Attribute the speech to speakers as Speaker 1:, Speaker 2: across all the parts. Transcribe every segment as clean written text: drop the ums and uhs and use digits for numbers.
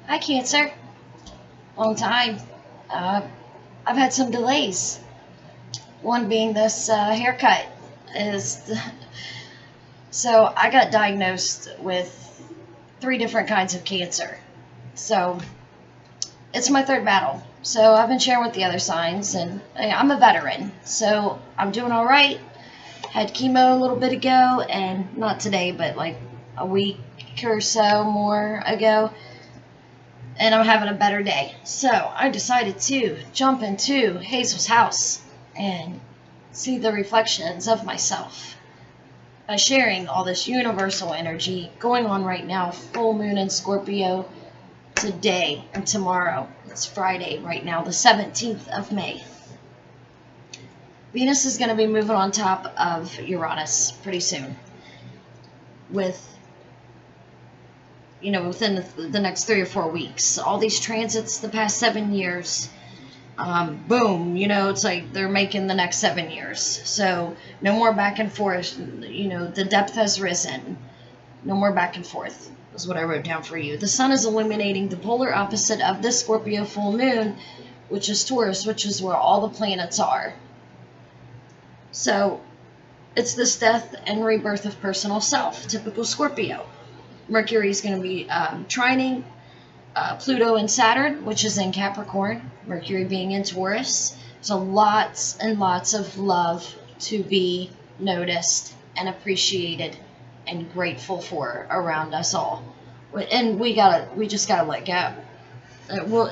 Speaker 1: Hi, Cancer. Long time. Uh, I've had some delays. One being this haircut is. So I got diagnosed with 3 different kinds of cancer. So it's my 3rd battle. So I've been sharing with the other signs, and I'm a veteran, so I'm doing all right. Had chemo a little bit ago, and not today, but like a week or so more ago. And I'm having a better day. So I decided to jump into Hazel's house and see the reflections of myself by sharing all this universal energy going on right now. Full moon in Scorpio today and tomorrow. It's Friday right now, the 17th of May. Venus is going to be moving on top of Uranus pretty soon. Within the next 3 or 4 weeks. All these transits the past 7 years, boom, it's like they're making the next 7 years. So no more back and forth. The depth has risen. No more back and forth is what I wrote down for you. The sun is illuminating the polar opposite of this Scorpio full moon, which is Taurus, which is where all the planets are. So it's this death and rebirth of personal self, typical Scorpio. Mercury is going to be trining Pluto and Saturn, which is in Capricorn. Mercury being in Taurus. So lots and lots of love to be noticed and appreciated and grateful for around us all. And we just gotta let go.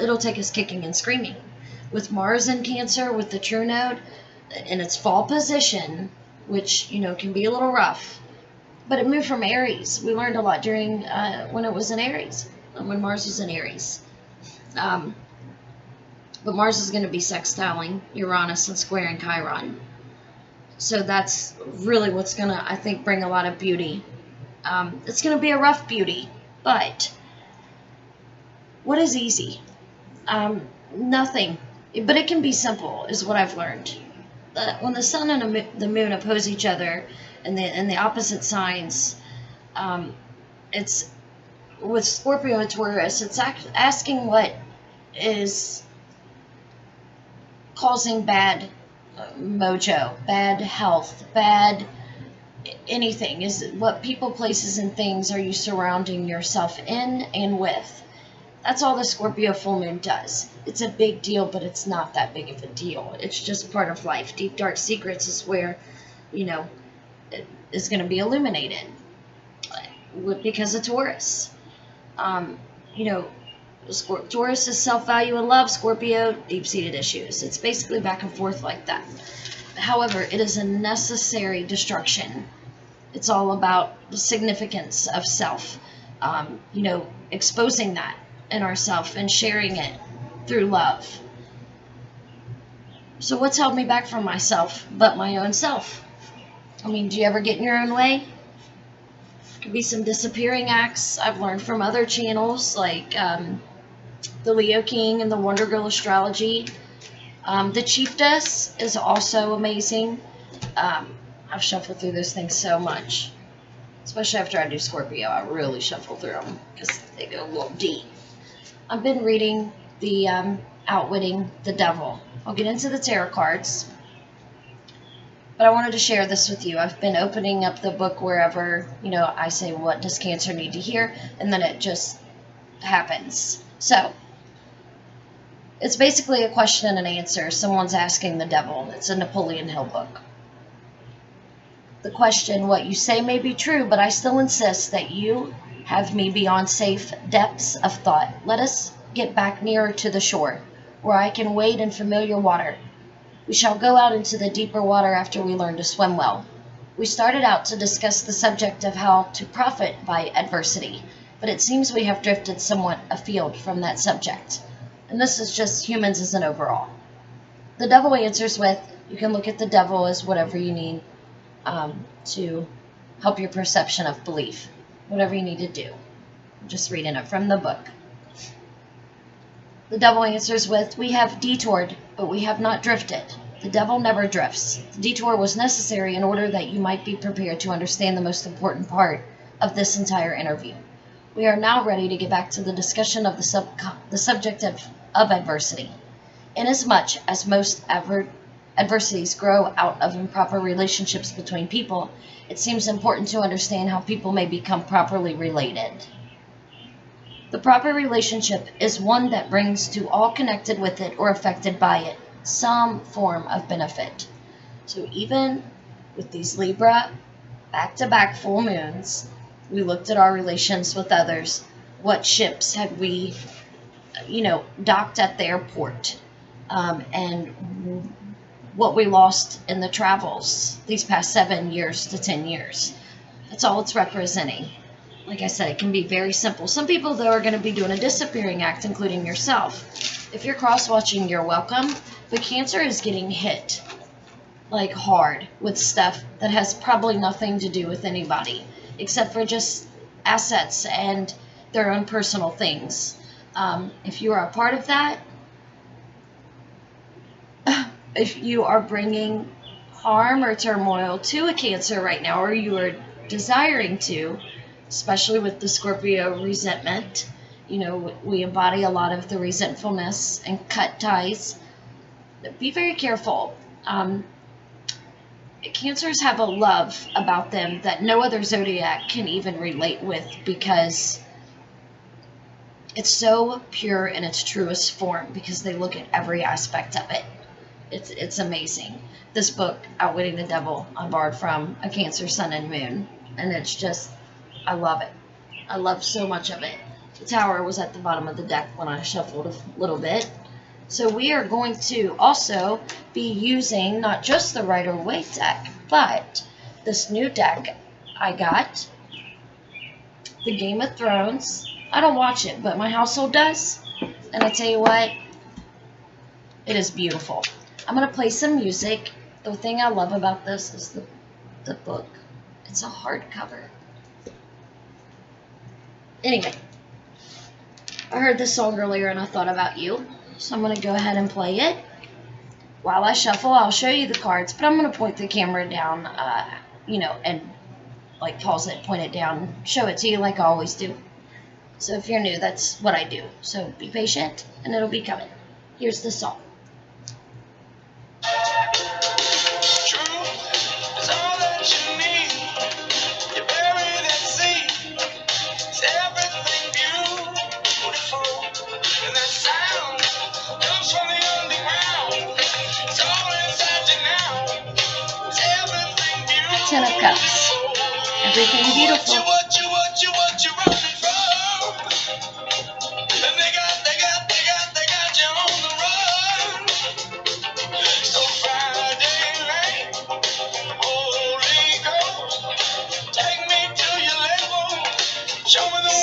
Speaker 1: It'll take us kicking and screaming. With Mars in Cancer, with the true node in its fall position, which can be a little rough. But it moved from Aries. We learned a lot during when it was in Aries, when Mars was in Aries. But Mars is going to be sextiling Uranus and squaring Chiron. So that's really what's going to, I think, bring a lot of beauty. It's going to be a rough beauty, but what is easy? Nothing. But it can be simple, is what I've learned. When the sun and the moon oppose each other, and the opposite signs, it's with Scorpio and Taurus, it's asking what is causing bad mojo, bad health, bad anything. Is what people, places, and things are you surrounding yourself in and with? That's all the Scorpio full moon does. It's a big deal, but it's not that big of a deal. It's just part of life. Deep dark secrets is where, it is going to be illuminated because of Taurus. Taurus is self-value and love. Scorpio, deep-seated issues. It's basically back and forth like that. However, it is a necessary destruction. It's all about the significance of self. Exposing that in ourself and sharing it through love. So what's held me back from myself but my own self? Do you ever get in your own way? Could be some disappearing acts I've learned from other channels, like the Leo King and the Wonder Girl Astrology. The Chiefess is also amazing. I've shuffled through those things so much. Especially after I do Scorpio, I really shuffle through them because they go a little deep. I've been reading the Outwitting the Devil. I'll get into the tarot cards. But I wanted to share this with you. I've been opening up the book wherever, I say, what does Cancer need to hear? And then it just happens. So, it's basically a question and an answer. Someone's asking the devil. It's a Napoleon Hill book. The question, what you say may be true, but I still insist that you have me beyond safe depths of thought. Let us get back nearer to the shore, where I can wade in familiar water. We shall go out into the deeper water after we learn to swim well. We started out to discuss the subject of how to profit by adversity, but it seems we have drifted somewhat afield from that subject. And this is just humans as an overall. The devil answers with, you can look at the devil as whatever you need to help your perception of belief. Whatever you need to do. I'm just reading it from the book. The devil answers with, we have detoured, but we have not drifted. The devil never drifts. The detour was necessary in order that you might be prepared to understand the most important part of this entire interview. We are now ready to get back to the discussion of the subject of adversity. Inasmuch as most adversities grow out of improper relationships between people, it seems important to understand how people may become properly related. The proper relationship is one that brings to all connected with it or affected by it some form of benefit. So even with these Libra back-to-back full moons, we looked at our relations with others. What ships had we, docked at the airport, and what we lost in the travels these past 7 years to 10 years. That's all it's representing. Like I said, it can be very simple. Some people, though, are going to be doing a disappearing act, including yourself. If you're cross-watching, you're welcome. But Cancer is getting hit, like, hard with stuff that has probably nothing to do with anybody, except for just assets and their own personal things. If you are a part of that, if you are bringing harm or turmoil to a Cancer right now, or you are desiring to, especially with the Scorpio resentment, we embody a lot of the resentfulness and cut ties. Be very careful. Cancers have a love about them that no other zodiac can even relate with, because it's so pure in its truest form, because they look at every aspect of it. It's amazing. This book, Outwitting the Devil, I borrowed from a Cancer Sun and Moon, and it's just, I love it. I love so much of it. The Tower was at the bottom of the deck when I shuffled a little bit. So we are going to also be using not just the Rider-Waite deck, but this new deck I got, the Game of Thrones. I don't watch it, but my household does. And I tell you what, it is beautiful. I'm going to play some music. The thing I love about this is the book. It's a hardcover. Anyway, I heard this song earlier and I thought about you. So I'm going to go ahead and play it. While I shuffle, I'll show you the cards, but I'm going to point the camera down, and like pause it, point it down, show it to you like I always do. So if you're new, that's what I do. So be patient and it'll be coming. Here's the song. Ten of Cups. Everything beautiful.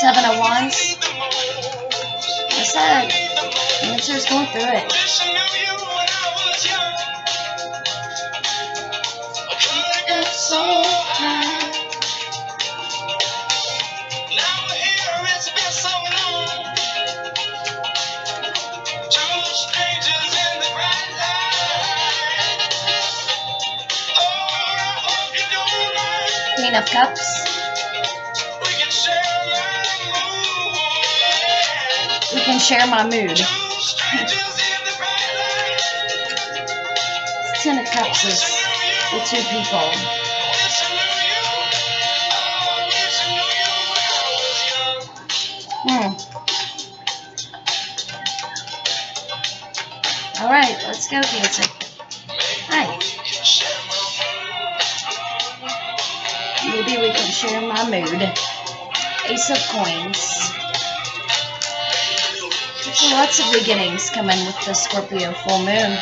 Speaker 1: Seven of Wands. I said, Cancer's going through it. So high. Now here it's been so long. Two strangers in the bright light. Oh, I hope you don't mind. Queen of Cups. We can share my mood. We can share my mood. Two strangers in the bright light. Ten of Cups is the two people. All right, let's go, Cancer. Hi. Maybe we can share my mood. Ace of Coins. So lots of beginnings coming with the Scorpio full moon.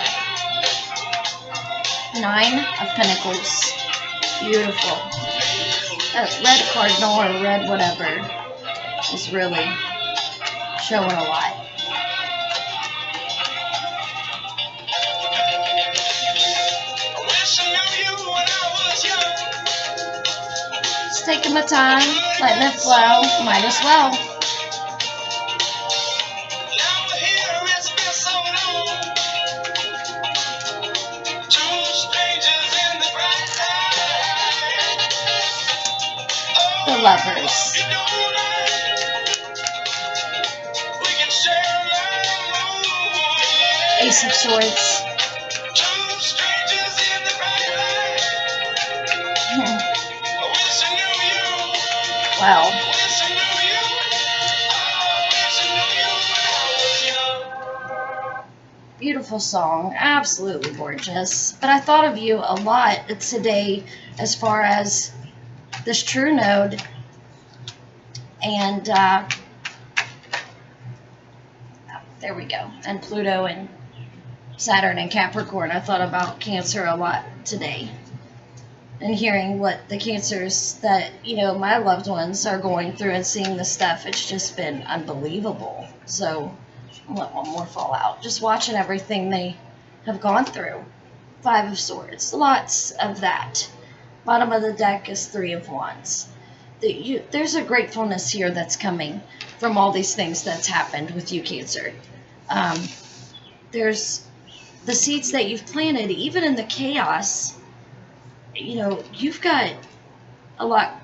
Speaker 1: Nine of Pentacles. Beautiful. That red cardinal or red whatever is really showing a lot. Just taking my time, letting it flow. Might as well. The Lovers. Ace of Swords. Wow. Beautiful song, absolutely gorgeous. But I thought of you a lot today as far as this true node and there we go, and Pluto and Saturn and Capricorn. I thought about Cancer a lot today and hearing what the Cancers that, you know, my loved ones are going through and seeing the stuff. It's just been unbelievable. So I'll let one more fall out. Just watching everything they have gone through. 5 of Swords. Lots of that. Bottom of the deck is 3 of Wands. There's a gratefulness here that's coming from all these things that's happened with you, Cancer. There's the seeds that you've planted, even in the chaos. You know, you've got a lot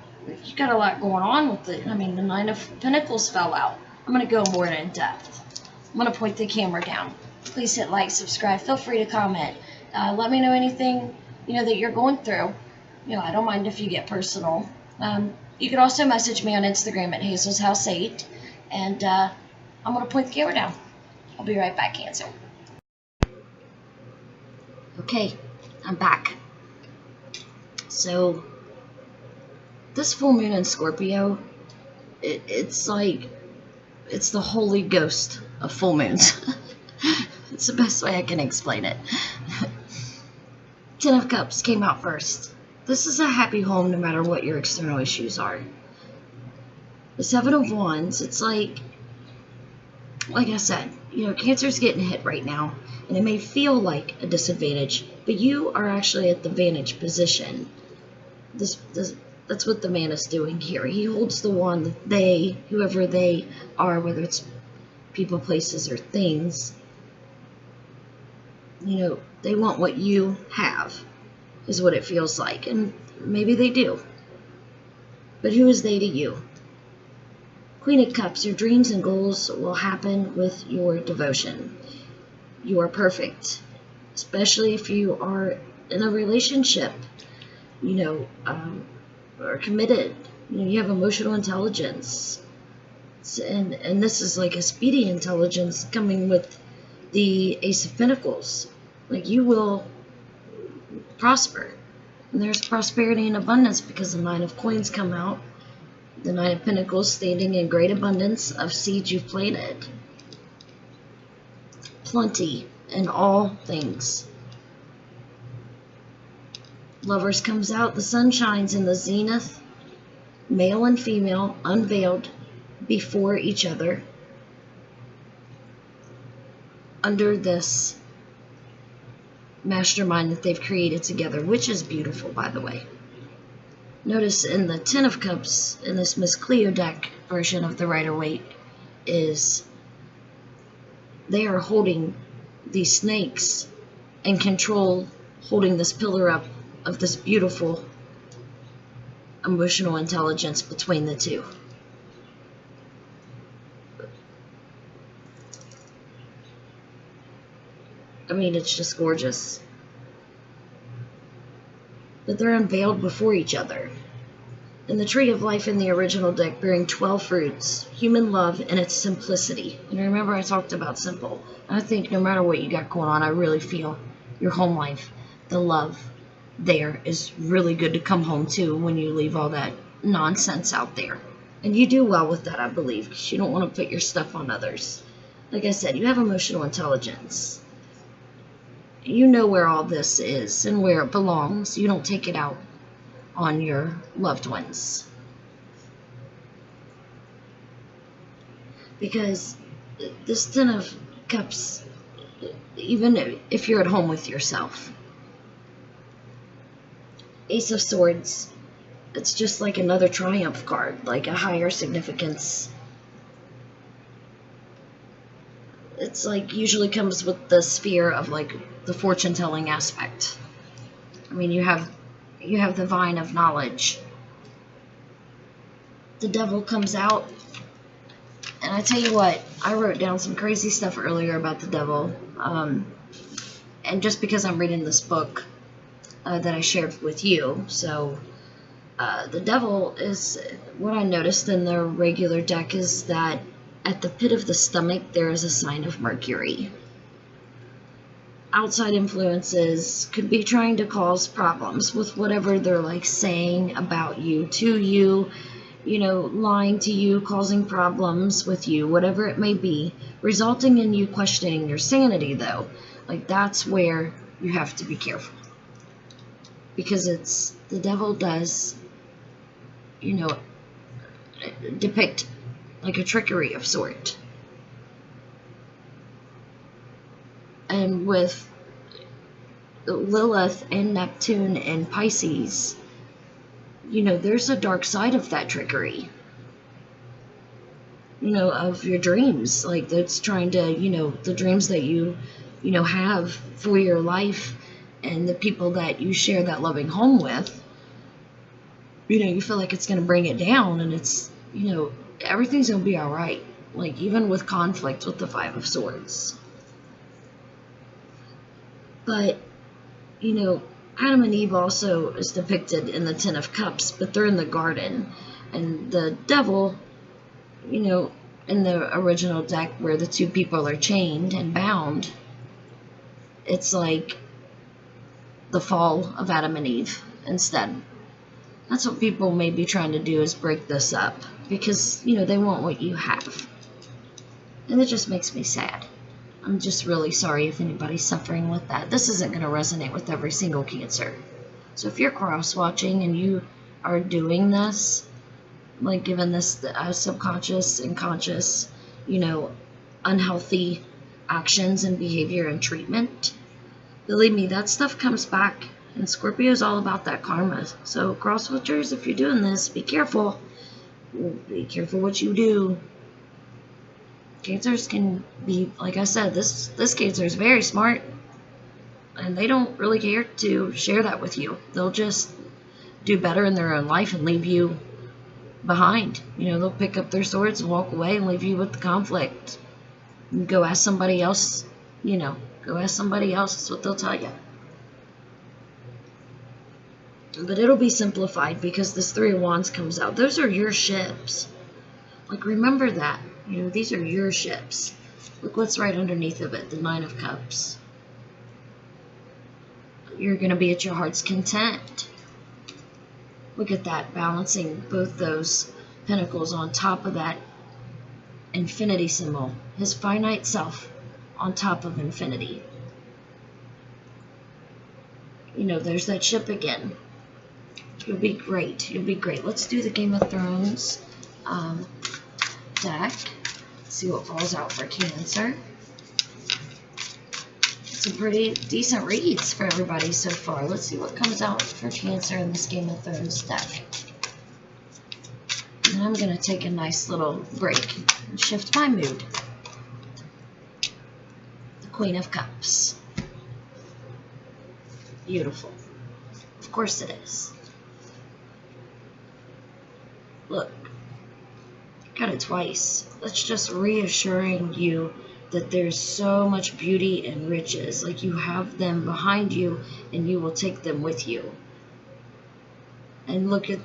Speaker 1: going on with it. I mean, the 9 of Pentacles fell out. I'm going to go more in depth. I'm going to point the camera down. Please hit like, subscribe. Feel free to comment. Let me know anything, you know, that you're going through. You know, I don't mind if you get personal. You can also message me on Instagram at Hazel's House 8. And I'm going to point the camera down. I'll be right back, Cancer. Okay, I'm back. So, this full moon in Scorpio, it's like, it's the holy ghost of full moons. It's the best way I can explain it. 10 of Cups came out first. This is a happy home no matter what your external issues are. The 7 of Wands, it's like I said, you know, Cancer's getting hit right now, and it may feel like a disadvantage, but you are actually at the vantage position. That's what the man is doing here. He holds the wand that they, whoever they are, whether it's people, places, or things, you know, they want what you have, is what it feels like. And maybe they do. But who is they to you? Queen of Cups, your dreams and goals will happen with your devotion. You are perfect, especially if you are in a relationship, you know, are committed. You know, you have emotional intelligence. And this is like a speedy intelligence coming with the Ace of Pentacles. Like, you will prosper. And there's prosperity and abundance because the 9 of Coins come out. The 9 of Pentacles standing in great abundance of seeds you've planted. Plenty in all things. Lovers comes out. The sun shines in the zenith. Male and female unveiled before each other under this mastermind that they've created together, which is beautiful, by the way. Notice in the 10 of Cups, in this Miss Cleo deck version of the Rider-Waite, is they are holding these snakes and control, holding this pillar up of this beautiful emotional intelligence between the two. I mean, it's just gorgeous. But they're unveiled before each other. And the Tree of Life in the original deck bearing 12 fruits, human love and its simplicity. And remember, I talked about simple. I think no matter what you got going on, I really feel your home life, the love there is really good to come home to when you leave all that nonsense out there. And you do well with that, I believe, because you don't want to put your stuff on others. Like I said, you have emotional intelligence. You know where all this is and where it belongs. You don't take it out on your loved ones. Because this 10 of Cups, even if you're at home with yourself. Ace of Swords, it's just like another triumph card, like a higher significance. It's like usually comes with the sphere of like the fortune telling aspect. I mean, you have the vine of knowledge. The Devil comes out, and I tell you what, I wrote down some crazy stuff earlier about the devil. And just because I'm reading this book that I shared with you, so the devil is, what I noticed in the regular deck is that at the pit of the stomach there is a sign of Mercury. Outside influences could be trying to cause problems with whatever they're like saying about you, to you, you know, lying to you, causing problems with you, whatever it may be, resulting in you questioning your sanity though. Like, that's where you have to be careful. Because it's, the devil does, you know, depict like a trickery of sort. And with Lilith and Neptune and Pisces, you know, there's a dark side of that trickery. You know, of your dreams. Like, that's trying to, you know, the dreams that you know, have for your life and the people that you share that loving home with. You know, you feel like it's going to bring it down, and it's, you know, everything's going to be all right. Like, even with conflict with the Five of Swords. But, you know, Adam and Eve also is depicted in the Ten of Cups, but they're in the garden. And the devil, you know, in the original deck where the two people are chained and bound, it's like the fall of Adam and Eve instead. That's what people may be trying to do, is break this up. Because, you know, they want what you have. And it just makes me sad. I'm just really sorry if anybody's suffering with that. This isn't going to resonate with every single Cancer. So if you're cross-watching and you are doing this, like giving this subconscious and conscious, you know, unhealthy actions and behavior and treatment, believe me, that stuff comes back. And Scorpio is all about that karma. So cross-watchers, if you're doing this, be careful. Be careful what you do. Cancers can be, like I said, this Cancer is very smart, and they don't really care to share that with you. They'll just do better in their own life and leave you behind. You know, they'll pick up their swords and walk away and leave you with the conflict. And go ask somebody else, you know, go ask somebody else. That's what they'll tell you. But it'll be simplified because this Three of Wands comes out. Those are your ships. Like, remember that. You know, these are your ships. Look what's right underneath of it, the Nine of Cups. You're going to be at your heart's content. Look at that, balancing both those pentacles on top of that infinity symbol. His finite self on top of infinity. You know, there's that ship again. You'll be great. You'll be great. Let's do the Game of Thrones deck. See what falls out for Cancer. Some pretty decent reads for everybody so far. Let's see what comes out for Cancer in this Game of Thrones deck. And I'm going to take a nice little break and shift my mood. The Queen of Cups. Beautiful. Of course it is. Look. Got it twice. That's just reassuring you that there's so much beauty and riches. Like, you have them behind you and you will take them with you. And look at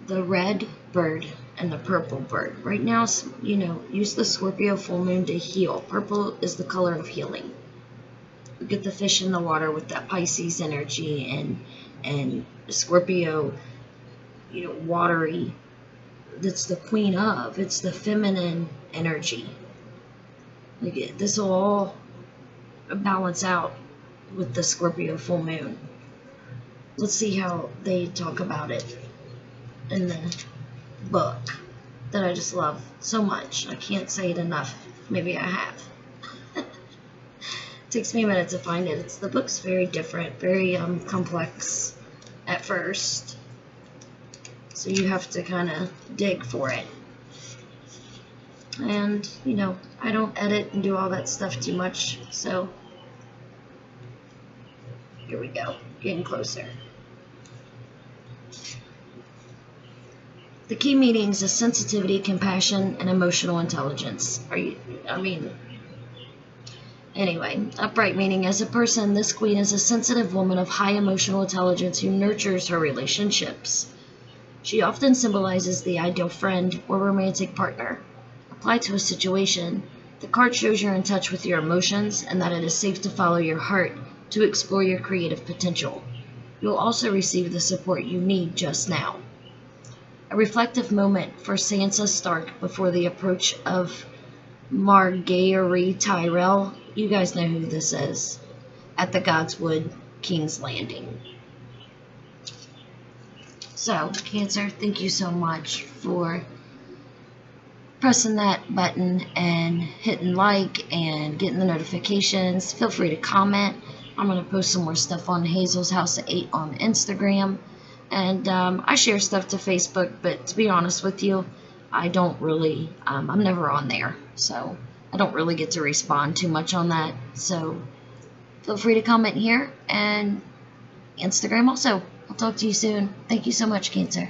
Speaker 1: the red bird and the purple bird. Right now, you know, use the Scorpio full moon to heal. Purple is the color of healing. Look at the fish in the water with that Pisces energy and Scorpio, you know, watery. That's the queen of. It's the feminine energy. Like, this will all balance out with the Scorpio full moon. Let's see how they talk about it in the book that I just love so much. I can't say it enough. Maybe I have. It takes me a minute to find it. The book's very different, very complex at first. So you have to kind of dig for it. And, you know, I don't edit and do all that stuff too much. So, here we go. Getting closer. The key meanings is sensitivity, compassion, and emotional intelligence. Anyway, upright meaning, as a person, this queen is a sensitive woman of high emotional intelligence who nurtures her relationships. She often symbolizes the ideal friend or romantic partner. Applied to a situation, the card shows you're in touch with your emotions and that it is safe to follow your heart to explore your creative potential. You'll also receive the support you need just now. A reflective moment for Sansa Stark before the approach of Margaery Tyrell. You guys know who this is. At the Godswood King's Landing. So, Cancer, thank you so much for pressing that button and hitting like and getting the notifications. Feel free to comment. I'm going to post some more stuff on Hazel's House of 8 on Instagram. And I share stuff to Facebook, but to be honest with you, I don't really, I'm never on there. So I don't really get to respond too much on that. So feel free to comment here and Instagram also. I'll talk to you soon. Thank you so much, Cancer.